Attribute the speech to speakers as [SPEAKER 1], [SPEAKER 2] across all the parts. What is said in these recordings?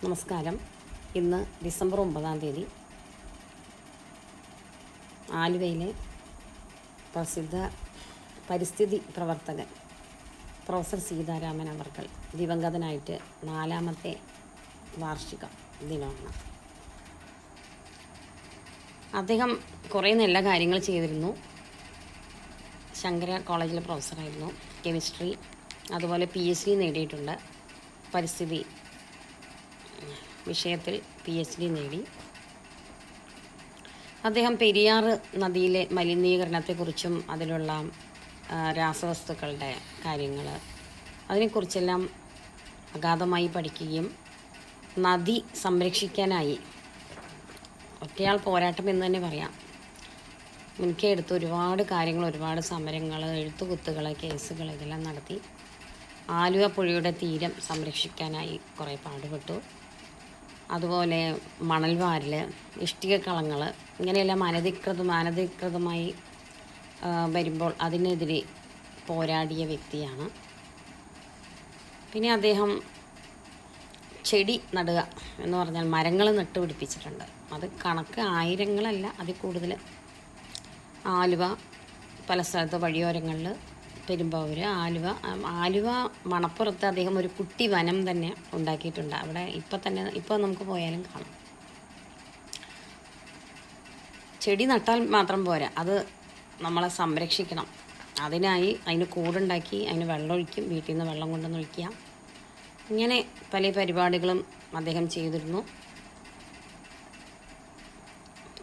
[SPEAKER 1] നമസ്കാരം. ഇന്ന് ഡിസംബർ 9 ആലുവയിലെ പ്രസിദ്ധ പരിസ്ഥിതി പ്രവർത്തകൻ പ്രൊഫസർ സീതാരാമൻ അവർകൾ ദിവംഗതനായിട്ട് 4ാമത്തെ വാർഷിക ദിനമാണ്. അദ്ദേഹം കുറേ നല്ല കാര്യങ്ങൾ ചെയ്തിരുന്നു. ശങ്കര കോളേജിലെ പ്രൊഫസറായിരുന്നു. കെമിസ്ട്രി, അതുപോലെ PhD നേടിയിട്ടുണ്ട്. പരിസ്ഥിതി വിഷയത്തിൽ PhD നേടി. അദ്ദേഹം പെരിയാർ നദിയിലെ മലിനീകരണത്തെക്കുറിച്ചും അതിലുള്ള രാസവസ്തുക്കളുടെ കാര്യങ്ങൾ അതിനെക്കുറിച്ചെല്ലാം അഗാധമായി പഠിക്കുകയും നദി സംരക്ഷിക്കാനായി ഒറ്റയാൾ പോരാട്ടം എന്ന് തന്നെ പറയാം, മുൻകൈ എടുത്ത് ഒരുപാട് കാര്യങ്ങൾ, ഒരുപാട് സമരങ്ങൾ, എഴുത്തുകുത്തുകൾ, കേസുകൾ ഇതെല്ലാം നടത്തി ആലുവ പുഴയുടെ തീരം സംരക്ഷിക്കാനായി കുറേ പാടുപെട്ടു. അതുപോലെ മണൽവാരൽ, ഇഷ്ടികക്കളങ്ങൾ, ഇങ്ങനെയെല്ലാം അനധികൃതമായി വരുമ്പോൾ അതിനെതിരെ പോരാടിയ വ്യക്തിയാണ്. പിന്നെ അദ്ദേഹം ചെടി നടുക എന്ന് പറഞ്ഞാൽ മരങ്ങൾ നട്ടുപിടിപ്പിച്ചിട്ടുണ്ട്. അത് കണക്ക് ആയിരങ്ങളല്ല, അതിൽ കൂടുതൽ. ആലുവ പല സ്ഥലത്ത് വഴിയോരങ്ങളിൽ, പെരുമ്പാവൂർ, ആലുവ മണപ്പുറത്ത് അദ്ദേഹം ഒരു കുട്ടി വനം തന്നെ ഉണ്ടാക്കിയിട്ടുണ്ട്. അവിടെ ഇപ്പോൾ നമുക്ക് പോയാലും കാണാം. ചെടി നട്ടാൽ മാത്രം പോരാ, അത് നമ്മളെ സംരക്ഷിക്കണം. അതിന് കൂടുണ്ടാക്കി അതിന് വെള്ളമൊഴിക്കും, വീട്ടിൽ നിന്ന് വെള്ളം കൊണ്ടുവന്ന് ഒഴിക്കുക. ഇങ്ങനെ പല പരിപാടികളും അദ്ദേഹം ചെയ്തിരുന്നു.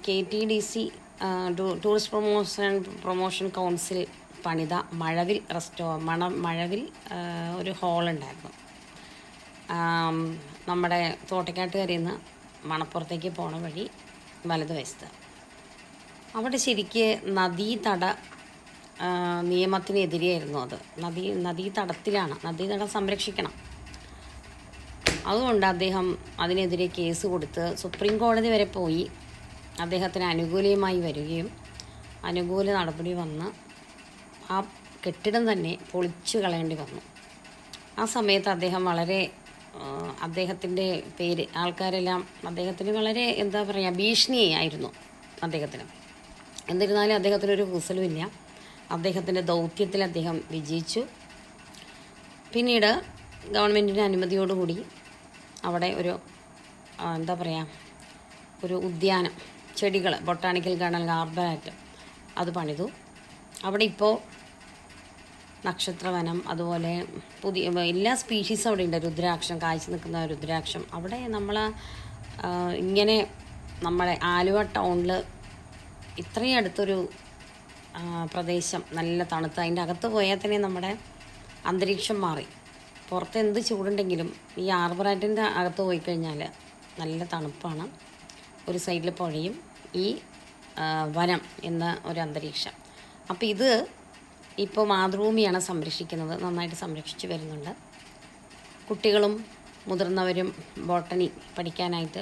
[SPEAKER 1] KTDC ടൂറിസ്റ്റ് പ്രൊമോഷൻ കൗൺസിൽ പണിത മഴവിൽ ഒരു ഹോളുണ്ടായിരുന്നു. നമ്മുടെ തോട്ടക്കാട്ടുകരയിൽ നിന്ന് മണപ്പുറത്തേക്ക് പോണ വഴി വലതുവശത്ത്. അവിടെ ശരിക്ക് നദീതട നിയമത്തിനെതിരെയായിരുന്നു അത്. നദീതടം സംരക്ഷിക്കണം. അതുകൊണ്ട് അദ്ദേഹം അതിനെതിരെ കേസ് കൊടുത്ത് സുപ്രീം കോടതി വരെ പോയി. അദ്ദേഹത്തിന് അനുകൂലമായി വരികയും അനുകൂല നടപടി വന്ന് ആ കെട്ടിടം തന്നെ പൊളിച്ചു കളയേണ്ടി വന്നു. ആ സമയത്ത് അദ്ദേഹം അദ്ദേഹത്തിൻ്റെ പേര് ആൾക്കാരെല്ലാം അദ്ദേഹത്തിന് വളരെ ഭീഷണിയായിരുന്നു അദ്ദേഹത്തിന്. എന്നിരുന്നാലും അദ്ദേഹത്തിനൊരു കൂസലുമില്ല. അദ്ദേഹത്തിൻ്റെ ദൗത്യത്തിൽ അദ്ദേഹം വിജയിച്ചു. പിന്നീട് ഗവൺമെൻറ്റിൻ്റെ അനുമതിയോടുകൂടി അവിടെ ഒരു ഉദ്യാനം, ചെടികൾ, ബൊട്ടാണിക്കൽ ഗാർഡൻ, ആർബറായിട്ട് അത് പണിതു. അവിടെ ഇപ്പോൾ നക്ഷത്രവനം, അതുപോലെ പുതിയ എല്ലാ സ്പീഷീസും അവിടെ ഉണ്ട്. രുദ്രാക്ഷം, കായ്ച്ചു നിൽക്കുന്ന രുദ്രാക്ഷം. അവിടെ നമ്മളെ ആലുവ ടൗണിൽ ഇത്രയും അടുത്തൊരു പ്രദേശം, നല്ല തണുത്ത്, അതിൻ്റെ അകത്ത് പോയാൽ തന്നെ നമ്മുടെ അന്തരീക്ഷം മാറി. പുറത്ത് എന്ത് ചൂടുണ്ടെങ്കിലും ഈ ആർബറൈറ്റിൻ്റെ അകത്ത് പോയി കഴിഞ്ഞാൽ നല്ല തണുപ്പാണ്. ഒരു സൈഡിൽ പുഴയും ഈ വനം എന്ന ഒരു അന്തരീക്ഷം. അപ്പോൾ ഇത് ഇപ്പോൾ മാതൃഭൂമിയാണ് സംരക്ഷിക്കുന്നത്, നന്നായിട്ട് സംരക്ഷിച്ചു വരുന്നുണ്ട്. കുട്ടികളും മുതിർന്നവരും ബോട്ടണി പഠിക്കാനായിട്ട്